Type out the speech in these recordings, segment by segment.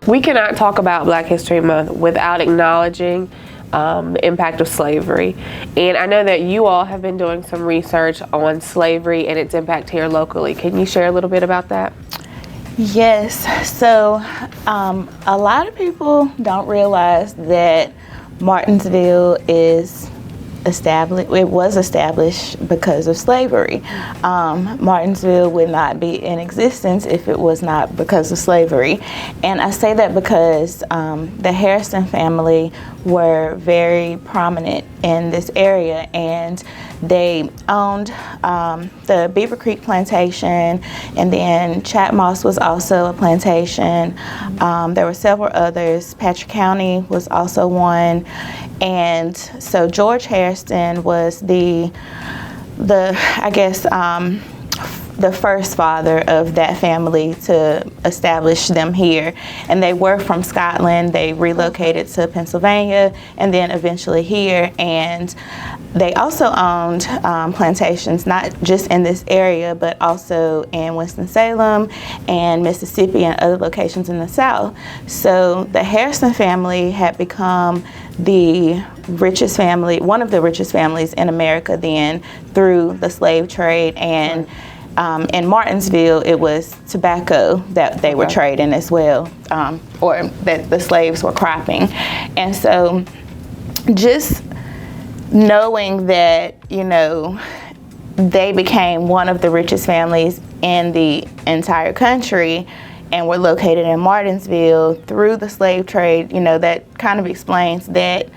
We cannot talk about Black History Month without acknowledging the impact of slavery. And I know that you all have been doing some research on slavery and its impact here locally. Can you share a little bit about that? Yes. So a lot of people don't realize that Martinsville is established. It was established because of slavery. Martinsville would not be in existence if it was not because of slavery. And I say that because the Hairston family were very prominent in this area, and they owned the Beaver Creek plantation, and then Chat Moss was also a plantation. There were several others. Patrick County was also one. And so George Hairston was the first father of that family to establish them here. And they were from Scotland. They relocated to Pennsylvania and then eventually here. And they also owned plantations, not just in this area, but also in Winston-Salem and Mississippi and other locations in the South. So the Hairston family had become the richest family, one of the richest families in America then, through the slave trade. And in Martinsville, it was tobacco that they were trading as well, or that the slaves were cropping. And so just knowing that, you know, they became one of the richest families in the entire country and were located in Martinsville through the slave trade, you know, that kind of explains that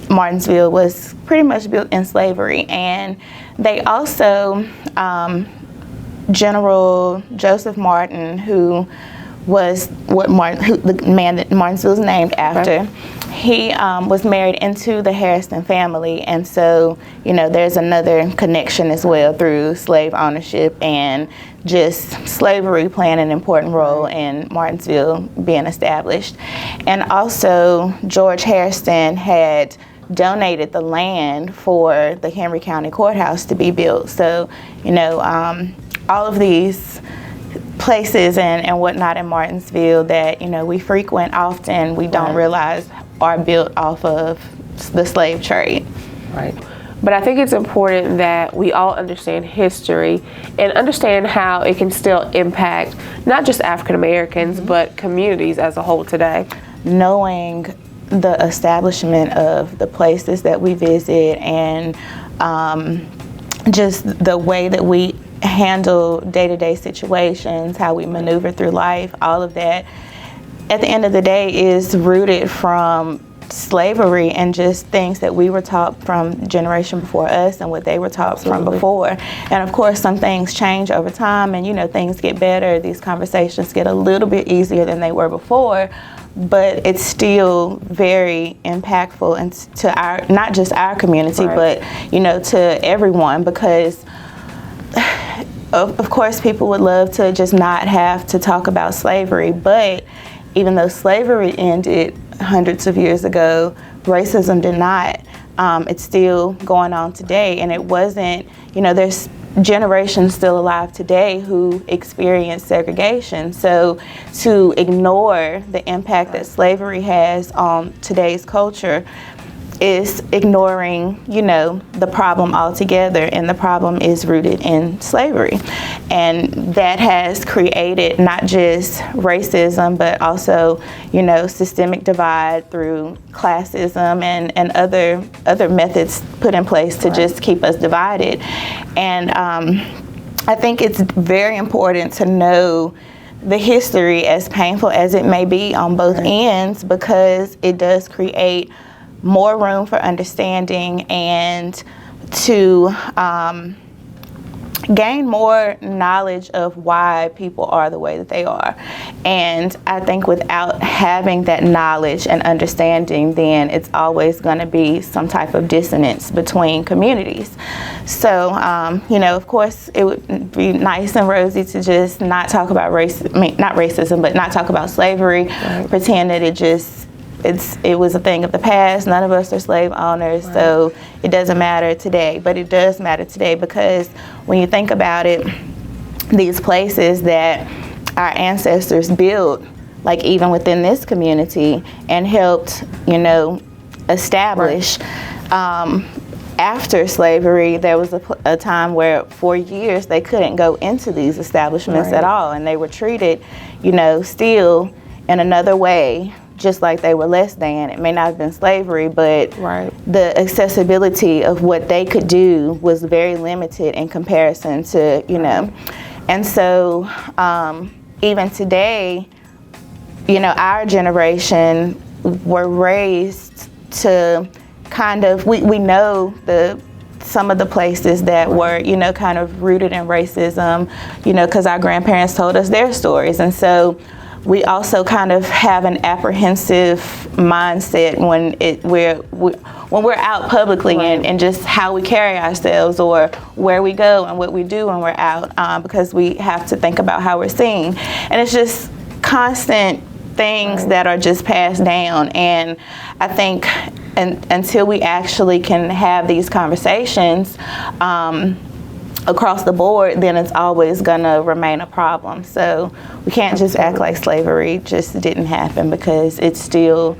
Martinsville was pretty much built in slavery. And they also, General Joseph Martin, who was the man that Martinsville is named after, he was married into the Hairston family, and so, you know, there's another connection as well through slave ownership and just slavery playing an important role in Martinsville being established. And also, George Hairston had donated the land for the Henry County Courthouse to be built. So, you know, all of these places and whatnot in Martinsville that, you know, we frequent often, we don't realize are built off of the slave trade. Right. But I think it's important that we all understand history and understand how it can still impact not just African Americans, but communities as a whole today. Knowing the establishment of the places that we visit and just the way that we handle day-to-day situations, how we maneuver through life, all of that, at the end of the day, is rooted from slavery and just things that we were taught from the generation before us and what they were taught from before. And of course, some things change over time, and, you know, things get better. These conversations get a little bit easier than they were before, but it's still very impactful and to our, not just our community, but, you know, to everyone, because of course people would love to just not have to talk about slavery, but even though slavery ended hundreds of years ago, racism did not. It's still going on today, and it wasn't, you know, there's generations still alive today who experience segregation. So to ignore the impact that slavery has on today's culture is ignoring, you know, the problem altogether, and the problem is rooted in slavery. And that has created not just racism, but also, you know, systemic divide through classism and other methods put in place to just keep us divided. And I think it's very important to know the history, as painful as it may be on both ends, because it does create more room for understanding and to gain more knowledge of why people are the way that they are. And I think without having that knowledge and understanding, then it's always going to be some type of dissonance between communities. So, you know, of course, it would be nice and rosy to just not talk about not racism, but not talk about slavery, pretend that it was a thing of the past. None of us are slave owners, so it doesn't matter today. But it does matter today, because when you think about it, these places that our ancestors built like even within this community, and helped, establish. After slavery, there was a time where for years they couldn't go into these establishments at all, and they were treated, still in another way, just like they were less than. It may not have been slavery, but the accessibility of what they could do was very limited in comparison to, And so even today, our generation were raised to kind of, we know some of the places that were, kind of rooted in racism, because our grandparents told us their stories. And so we also kind of have an apprehensive mindset when we're out publicly and just how we carry ourselves, or where we go and what we do when we're out, because we have to think about how we're seen. And it's just constant things that are just passed down. And I think until we actually can have these conversations across the board, then it's always going to remain a problem. So we can't just act like slavery just didn't happen, because it's still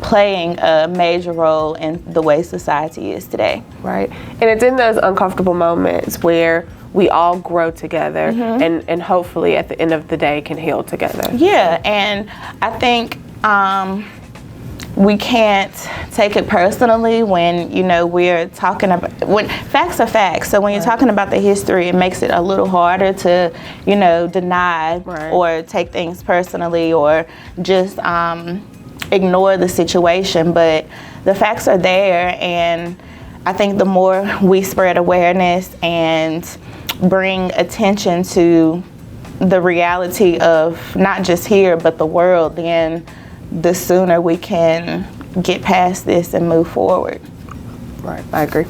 playing a major role in the way society is today. Right. And it's in those uncomfortable moments where we all grow together and hopefully at the end of the day can heal together. Yeah, and I think we can't take it personally when, we're talking about, when facts are facts. So when you're talking about the history, it makes it a little harder to, deny or take things personally, or just ignore the situation. But the facts are there, and I think the more we spread awareness and bring attention to the reality of not just here but the world, then the sooner we can get past this and move forward. Right, I agree.